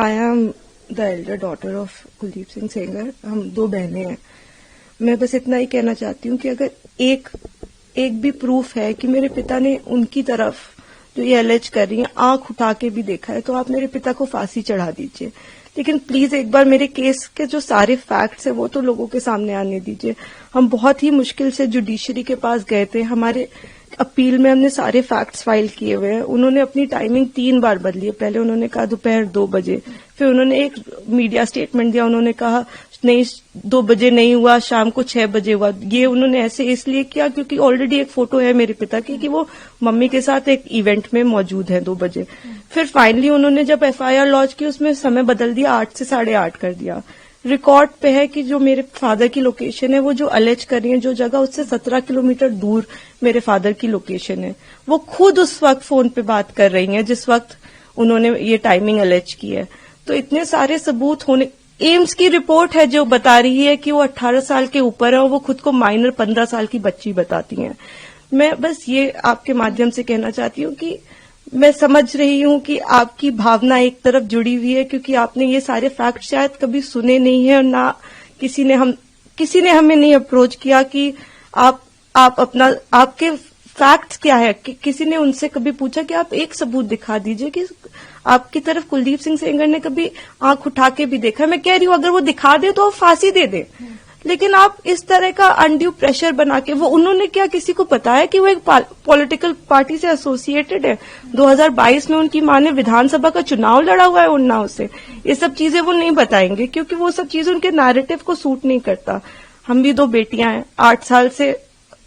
I am the Elder daughter of Kuldeep Singh Sengar. हम 2 बहनें हैं। मैं बस इतना ही कहना चाहती हूँ कि अगर एक भी प्रूफ है कि मेरे पिता ने उनकी तरफ जो ये एलेज कर रही है आंख उठा के भी देखा है, तो आप मेरे पिता को फांसी चढ़ा दीजिए। लेकिन प्लीज एक बार मेरे केस के जो सारे फैक्ट्स है वो तो लोगों के सामने आने दीजिए। हम बहुत ही मुश्किल से जुडिशरी के पास गए थे। हमारे अपील में हमने सारे फैक्ट्स फाइल किए हुए हैं। उन्होंने अपनी टाइमिंग 3 बार बदली है। पहले उन्होंने कहा दोपहर 2 बजे, फिर उन्होंने एक मीडिया स्टेटमेंट दिया, उन्होंने कहा नहीं 2 बजे नहीं हुआ, शाम को 6 बजे हुआ। ये उन्होंने ऐसे इसलिए किया क्योंकि ऑलरेडी एक फोटो है मेरे पिता की कि वो मम्मी के साथ एक इवेंट में मौजूद है 2 बजे। फिर फाइनली उन्होंने जब एफआईआर लॉन्च की उसमें समय बदल दिया, 8 से 8:30 कर दिया। रिकॉर्ड पे है कि जो मेरे फादर की लोकेशन है वो जो अलेज कर रही है जो जगह, उससे 17 किलोमीटर दूर मेरे फादर की लोकेशन है। वो खुद उस वक्त फोन पे बात कर रही हैं जिस वक्त उन्होंने ये टाइमिंग अलेज की है। तो इतने सारे सबूत होने, एम्स की रिपोर्ट है जो बता रही है कि वो 18 साल के ऊपर है और वो खुद को माइनर 15 साल की बच्ची बताती हैं। मैं बस ये आपके माध्यम से कहना चाहती हूँ कि मैं समझ रही हूँ कि आपकी भावना एक तरफ जुड़ी हुई है क्योंकि आपने ये सारे फैक्ट शायद कभी सुने नहीं है और ना किसी ने हमें नहीं अप्रोच किया कि आप अपना आपके फैक्ट्स क्या है। किसी ने उनसे कभी पूछा कि आप एक सबूत दिखा दीजिए कि आपकी तरफ कुलदीप सिंह सेंगर ने कभी आंख उठा के भी देखा। मैं कह रही हूँ अगर वो दिखा दे तो वो फांसी दे दे, लेकिन आप इस तरह का अनड्यू प्रेशर बना के, वो उन्होंने क्या किसी को पता है कि वो एक पॉलिटिकल पार्टी से एसोसिएटेड है। 2022 में उनकी मां ने विधानसभा का चुनाव लड़ा हुआ है उन्नाव से। ये सब चीजें वो नहीं बताएंगे क्योंकि वो सब चीजें उनके नैरेटिव को सूट नहीं करता। हम भी 2 बेटियां हैं, 8 साल से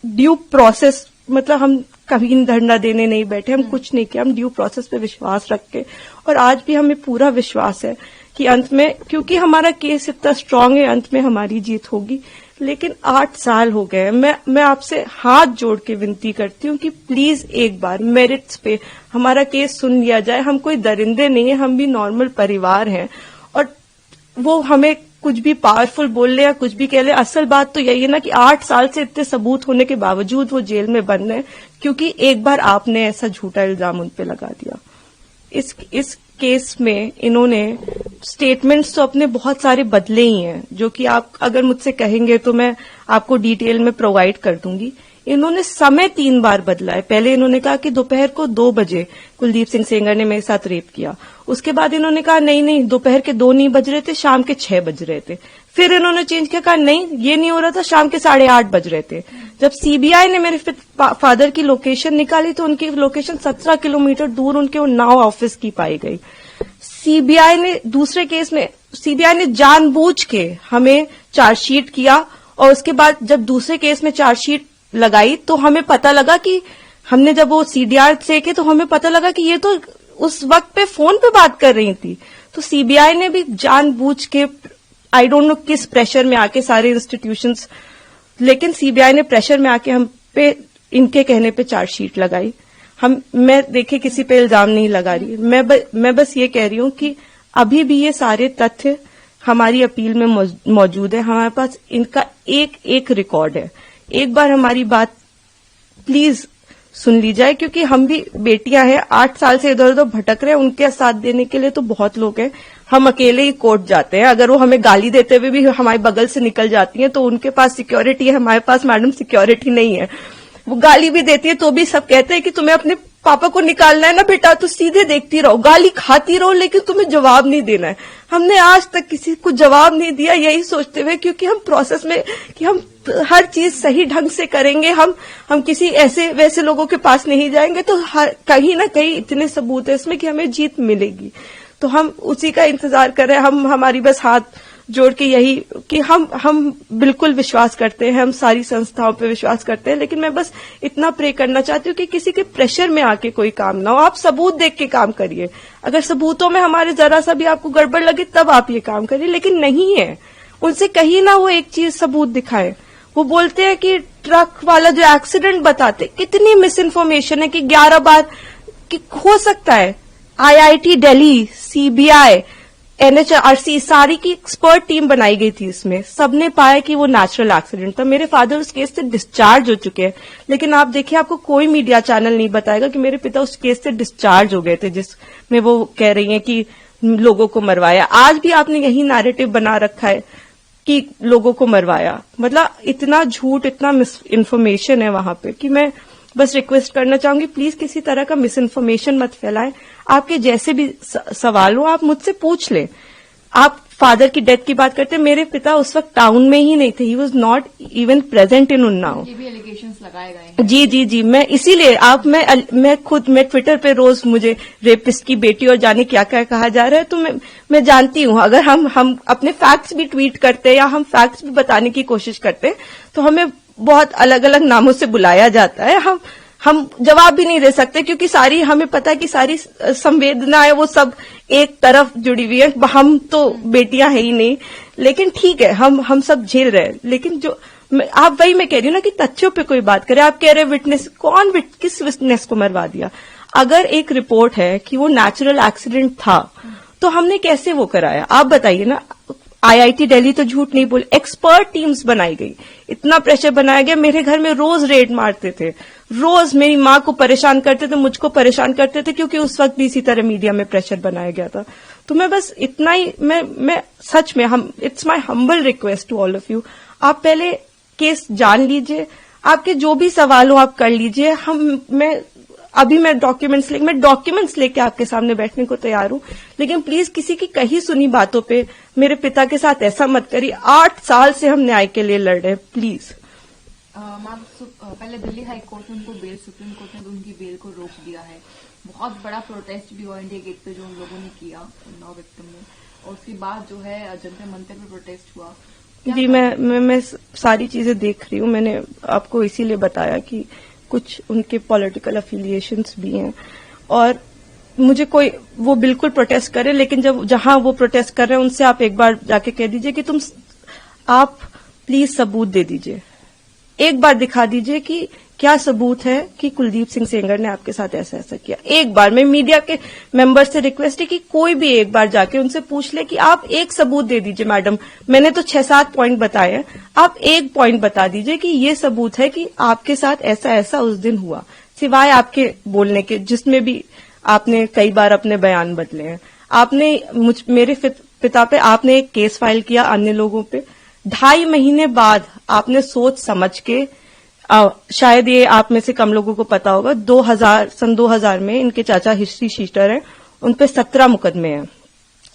ड्यू प्रोसेस, मतलब हम कभी धरना देने नहीं बैठे, हम कुछ नहीं किया, हम ड्यू प्रोसेस पे विश्वास रख के, और आज भी हमें पूरा विश्वास है कि अंत में, क्योंकि हमारा केस इतना स्ट्रांग है, अंत में हमारी जीत होगी। लेकिन 8 साल हो गए। मैं आपसे हाथ जोड़ के विनती करती हूँ कि प्लीज एक बार मेरिट्स पे हमारा केस सुन लिया जाए। हम कोई दरिंदे नहीं है, हम भी नॉर्मल परिवार हैं, और वो हमें कुछ भी पावरफुल बोल ले या कुछ भी कह ले, असल बात तो यही है ना कि 8 साल से इतने सबूत होने के बावजूद वो जेल में बंद है क्योंकि एक बार आपने ऐसा झूठा इल्जाम उन पे लगा दिया। इस केस में इन्होंने स्टेटमेंट्स तो अपने बहुत सारे बदले ही हैं, जो कि आप अगर मुझसे कहेंगे तो मैं आपको डिटेल में प्रोवाइड कर दूंगी। इन्होंने समय 3 बार बदला है। पहले इन्होंने कहा कि दोपहर को 2 बजे कुलदीप सिंह सेंगर ने मेरे साथ रेप किया। उसके बाद इन्होंने कहा नहीं दोपहर के 2 नहीं बज रहे थे, शाम के 6 बज रहे थे। फिर इन्होंने चेंज किया, कहा नहीं ये नहीं हो रहा था, शाम के 8:30 बज रहे थे। जब सीबीआई ने मेरे फादर की लोकेशन निकाली तो उनकी लोकेशन 17 किलोमीटर दूर उनके उन्नाव ऑफिस की पाई गई। सीबीआई ने दूसरे केस में सीबीआई ने जानबूझ के हमें चार्जशीट किया, और उसके बाद जब दूसरे केस में चार्जशीट लगाई तो हमें पता लगा कि हमने जब वो सीडीआर देखे तो हमें पता लगा कि ये तो उस वक्त पे फोन पे बात कर रही थी। तो सीबीआई ने भी जानबूझ के, आई डोंट नो किस प्रेशर में आके, सारे इंस्टीट्यूशंस, लेकिन सीबीआई ने प्रेशर में आके हम पे इनके कहने पे चार्जशीट लगाई। मैं देखिए किसी पे इल्जाम नहीं लगा रही, मैं बस ये कह रही हूं कि अभी भी ये सारे तथ्य हमारी अपील में मौजूद है। हमारे पास इनका एक रिकॉर्ड है। एक बार हमारी बात प्लीज सुन ली जाए, क्योंकि हम भी बेटियां हैं, 8 साल से इधर उधर भटक रहे हैं। उनके साथ देने के लिए तो बहुत लोग हैं। हम अकेले ही कोर्ट जाते हैं। अगर वो हमें गाली देते हुए भी हमारे बगल से निकल जाती हैं तो उनके पास सिक्योरिटी है, हमारे पास मैडम सिक्योरिटी नहीं है। वो गाली भी देती है तो भी सब कहते हैं कि तुम्हें अपने पापा को निकालना है ना बेटा, तो सीधे देखती रहो, गाली खाती रहो, लेकिन तुम्हें जवाब नहीं देना है। हमने आज तक किसी को जवाब नहीं दिया, यही सोचते हुए, क्योंकि हम प्रोसेस में कि हम हर चीज सही ढंग से करेंगे, हम किसी ऐसे वैसे लोगों के पास नहीं जाएंगे, तो कहीं ना कहीं इतने सबूत है इसमें कि हमें जीत मिलेगी। तो हम उसी का इंतजार कर रहे हैं। हमारी बस हाथ जोड़ के यही कि हम बिल्कुल विश्वास करते हैं, हम सारी संस्थाओं पे विश्वास करते हैं, लेकिन मैं बस इतना प्रे करना चाहती हूँ कि किसी के प्रेशर में आके कोई काम ना हो। आप सबूत देख के काम करिए। अगर सबूतों में हमारे जरा सा भी आपको गड़बड़ लगे तब आप ये काम करिए, लेकिन नहीं है। उनसे कहीं ना वो एक चीज सबूत दिखाए। वो बोलते हैं कि ट्रक वाला जो एक्सीडेंट बताते, कितनी मिस इन्फॉर्मेशन है कि 11 बार कि हो सकता है। IIT दिल्ली, सीबीआई, NHRC, सारी की एक्सपर्ट टीम बनाई गई थी। इसमें सबने पाया कि वो नेचुरल एक्सीडेंट था। मेरे फादर उस केस से डिस्चार्ज हो चुके हैं, लेकिन आप देखिए आपको कोई मीडिया चैनल नहीं बताएगा कि मेरे पिता उस केस से डिस्चार्ज हो गए थे, जिसमें वो कह रही हैं कि लोगों को मरवाया। आज भी आपने यही नैरेटिव बना रखा है कि लोगों को मरवाया। मतलब इतना झूठ, इतना मिस इन्फॉर्मेशन है वहां पे कि मैं बस रिक्वेस्ट करना चाहूंगी, प्लीज किसी तरह का मिस इन्फॉर्मेशन मत फैलाएं। आपके जैसे भी सवाल हो आप मुझसे पूछ लें। आप फादर की डेथ की बात करते हैं, मेरे पिता उस वक्त टाउन में ही नहीं थे, he was not even present in Unnao. ये भी एलिगेशंस लगाए गए हैं। जी, मैं इसीलिए मैं ट्विटर पे रोज मुझे रेपिस्ट की बेटी और जाने क्या क्या कहा जा रहा है, तो मैं जानती हूं अगर हम अपने फैक्ट्स भी ट्वीट करते हैं या हम फैक्ट्स भी बताने की कोशिश करते हैं तो हमें बहुत अलग अलग नामों से बुलाया जाता है। हम जवाब भी नहीं दे सकते क्योंकि सारी हमें पता है कि सारी संवेदनाएं वो सब एक तरफ जुड़ी हुई है। हम तो बेटियां है ही नहीं, लेकिन ठीक है हम सब झेल रहे हैं। लेकिन जो आप वही मैं कह रही हूँ ना कि तथ्यों पे कोई बात करे। आप कह रहे विटनेस, किस विटनेस को मरवा दिया? अगर एक रिपोर्ट है कि वो नेचुरल एक्सीडेंट था तो हमने कैसे वो कराया? आप बताइए ना। आईआईटी दिल्ली तो झूठ नहीं बोले, एक्सपर्ट टीम्स बनाई गई, इतना प्रेशर बनाया गया। मेरे घर में रोज रेड मारते थे, रोज मेरी माँ को परेशान करते थे, मुझको परेशान करते थे, क्योंकि उस वक्त भी इसी तरह मीडिया में प्रेशर बनाया गया था। तो मैं बस इतना ही, मैं सच में it's my humble request to all of you, आप पहले केस जान लीजिए, आपके जो भी सवाल हो आप कर लीजिए। मैं डॉक्यूमेंट्स लेके आपके सामने बैठने को तैयार हूं, लेकिन प्लीज किसी की कही सुनी बातों पे मेरे पिता के साथ ऐसा मत करिए। 8 साल से हम न्याय के लिए लड़ रहे हैं, प्लीज। मैम, पहले दिल्ली हाई कोर्ट ने उनको बेल, सुप्रीम कोर्ट ने उनकी बेल को रोक दिया है। बहुत बड़ा प्रोटेस्ट भी हुआ इंडिया गेट पे जो उन लोगों ने किया, 9 विक्टिम ने, और उसके बाद जो है जंतर मंतर पे प्रोटेस्ट हुआ। जी, मैं सारी चीजें देख रही हूँ। मैंने आपको इसीलिए बताया कि कुछ उनके पॉलिटिकल अफिलिएशंस भी हैं और मुझे कोई वो बिल्कुल प्रोटेस्ट करे, लेकिन जहां वो प्रोटेस्ट कर रहे हैं उनसे आप एक बार जाके कह दीजिए कि आप प्लीज सबूत दे दीजिए, एक बार दिखा दीजिए कि क्या सबूत है कि कुलदीप सिंह सेंगर ने आपके साथ ऐसा ऐसा किया। एक बार मैं मीडिया के मेंबर से रिक्वेस्ट है कि कोई भी एक बार जाके उनसे पूछ ले कि आप एक सबूत दे दीजिए। मैडम, मैंने तो 6-7 पॉइंट बताए हैं, आप एक पॉइंट बता दीजिए कि ये सबूत है कि आपके साथ ऐसा ऐसा उस दिन हुआ, सिवाय आपके बोलने के, जिसमें भी आपने कई बार अपने बयान बदले हैं। आपने मेरे पिता पे आपने एक केस फाइल किया, अन्य लोगों पे 2.5 महीने बाद आपने सोच समझ के, शायद ये आप में से कम लोगों को पता होगा, सन 2000 में इनके चाचा हिस्ट्री शीटर हैं, उन पे 17 मुकदमे हैं,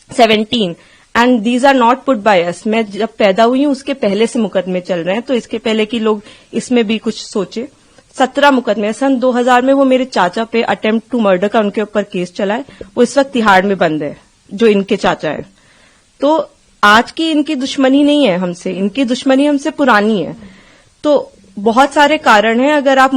17, and these are not put by us. मैं जब पैदा हुई हूं उसके पहले से मुकदमे चल रहे हैं, तो इसके पहले कि लोग इसमें भी कुछ सोचे। 17 मुकदमे सन 2000 में वो मेरे चाचा पे अटेम्प्ट टू मर्डर का उनके ऊपर केस चला है, वो इस वक्त तिहाड़ में बंद है, जो इनके चाचा है। तो आज की इनकी दुश्मनी नहीं है हमसे, इनकी दुश्मनी हमसे पुरानी है। तो बहुत सारे कारण हैं। अगर आप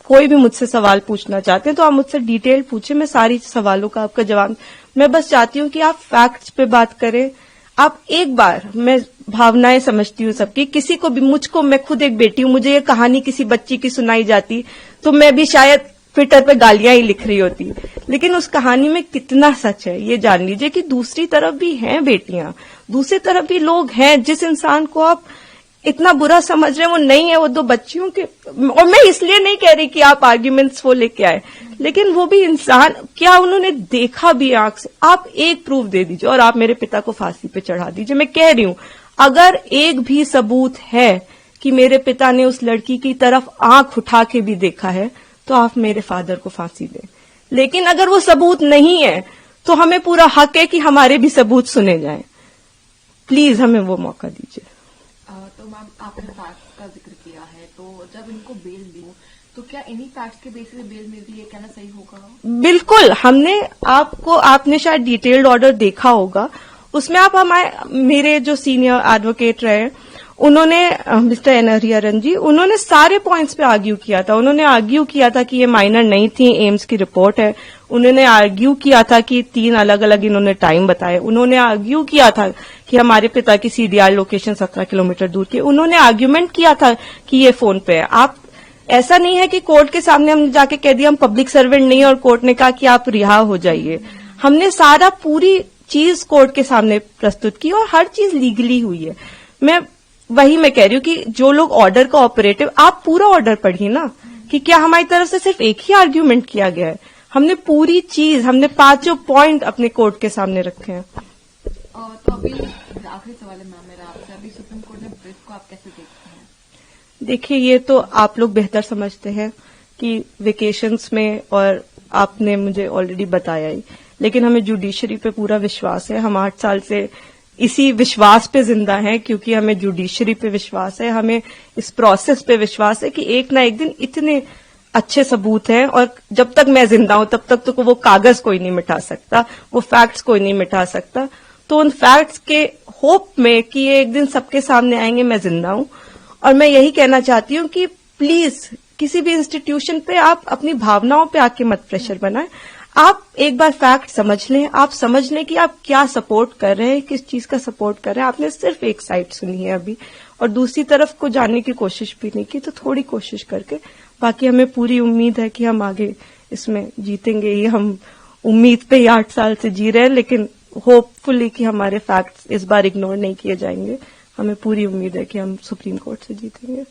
कोई भी मुझसे सवाल पूछना चाहते हैं तो आप मुझसे डिटेल पूछे, मैं सारी सवालों का आपका जवाब। मैं बस चाहती हूं कि आप फैक्ट्स पे बात करें। आप एक बार, मैं भावनाएं समझती हूँ सबकी, किसी को भी, मैं खुद एक बेटी हूं, मुझे ये कहानी किसी बच्ची की सुनाई जाती तो मैं भी शायद ट्विटर पे गालियां ही लिख रही होती, लेकिन उस कहानी में कितना सच है ये जान लीजिए कि दूसरी तरफ भी हैं बेटियां, दूसरी तरफ भी लोग हैं। जिस इंसान को आप इतना बुरा समझ रहे हैं वो नहीं है, वो 2 बच्चियों के, और मैं इसलिए नहीं कह रही कि आप आर्ग्यूमेंट्स वो लेके आए, लेकिन वो भी इंसान, क्या उन्होंने देखा भी आंख से? आप एक प्रूफ दे दीजिए और आप मेरे पिता को फांसी पे चढ़ा दीजिए। मैं कह रही हूं, अगर एक भी सबूत है कि मेरे पिता ने उस लड़की की तरफ आंख उठा के भी देखा है तो आप मेरे फादर को फांसी दें। लेकिन अगर वो सबूत नहीं है तो हमें पूरा हक है कि हमारे भी सबूत सुने जाएं। प्लीज हमें वो मौका दीजिए। तो मैम, आपने फैक्ट का जिक्र किया है, तो जब इनको बेल दी तो क्या इन्हीं फैक्ट्स के बेसिस पे बेल मिलती है, कहना सही होगा? बिल्कुल। आपने शायद डिटेल्ड ऑर्डर देखा होगा, उसमें आप मेरे जो सीनियर एडवोकेट रहे उन्होंने, मिस्टर एन हरिहरन जी, उन्होंने सारे पॉइंट्स पे आर्ग्यू किया था। उन्होंने आर्ग्यू किया था कि ये माइनर नहीं थी, एम्स की रिपोर्ट है। उन्होंने आर्ग्यू किया था कि 3 अलग अलग इन्होंने टाइम बताए। उन्होंने आर्ग्यू किया था कि हमारे पिता की सीडीआर लोकेशन 17 किलोमीटर दूर थी। उन्होंने आर्ग्यूमेंट किया था कि ये फोन पे है। आप, ऐसा नहीं है कि कोर्ट के सामने हमने जाके कह दिया हम पब्लिक सर्वेंट नहीं, और कोर्ट ने कहा कि आप रिहा हो जाइए। हमने सारा पूरी चीज कोर्ट के सामने प्रस्तुत की और हर चीज लीगली हुई है। मैं कह रही हूँ कि जो लोग ऑर्डर का ऑपरेटिव, आप पूरा ऑर्डर पढ़िए ना, कि क्या हमारी तरफ से सिर्फ एक ही आर्ग्यूमेंट किया गया है? हमने पूरी चीज, हमने 5 पॉइंट अपने कोर्ट के सामने रखे हैं। तो अभी आखिरी सवाल है मैम मेरा आपसे, अभी सुप्रीम कोर्ट ने ब्रीफ को आप कैसे देखते हैं? देखिए, ये तो आप लोग बेहतर समझते हैं कि वेकेशंस में, और आपने मुझे ऑलरेडी बताया ही, लेकिन हमें जुडिशरी पे पूरा विश्वास है। हम 8 साल से इसी विश्वास पे जिंदा हैं, क्योंकि हमें जुडिशरी पे विश्वास है, हमें इस प्रोसेस पे विश्वास है कि एक ना एक दिन इतने अच्छे सबूत हैं, और जब तक मैं जिंदा हूं तब तक तो वो कागज कोई नहीं मिटा सकता, वो फैक्ट्स कोई नहीं मिटा सकता। तो उन फैक्ट्स के होप में कि ये एक दिन सबके सामने आएंगे, मैं जिंदा हूं। और मैं यही कहना चाहती हूं कि प्लीज किसी भी इंस्टीट्यूशन पे आप अपनी भावनाओं पे आके मत प्रेशर बनाएं। आप एक बार फैक्ट समझ लें, आप समझ लें कि आप क्या सपोर्ट कर रहे हैं, किस चीज का सपोर्ट कर रहे हैं। आपने सिर्फ एक साइड सुनी है अभी, और दूसरी तरफ को जानने की कोशिश भी नहीं की। तो थोड़ी कोशिश करके, बाकी हमें पूरी उम्मीद है कि हम आगे इसमें जीतेंगे ही। हम उम्मीद पे ही 8 साल से जी रहे हैं, लेकिन होपफुली कि हमारे फैक्ट्स इस बार इग्नोर नहीं किए जाएंगे। हमें पूरी उम्मीद है कि हम सुप्रीम कोर्ट से जीतेंगे।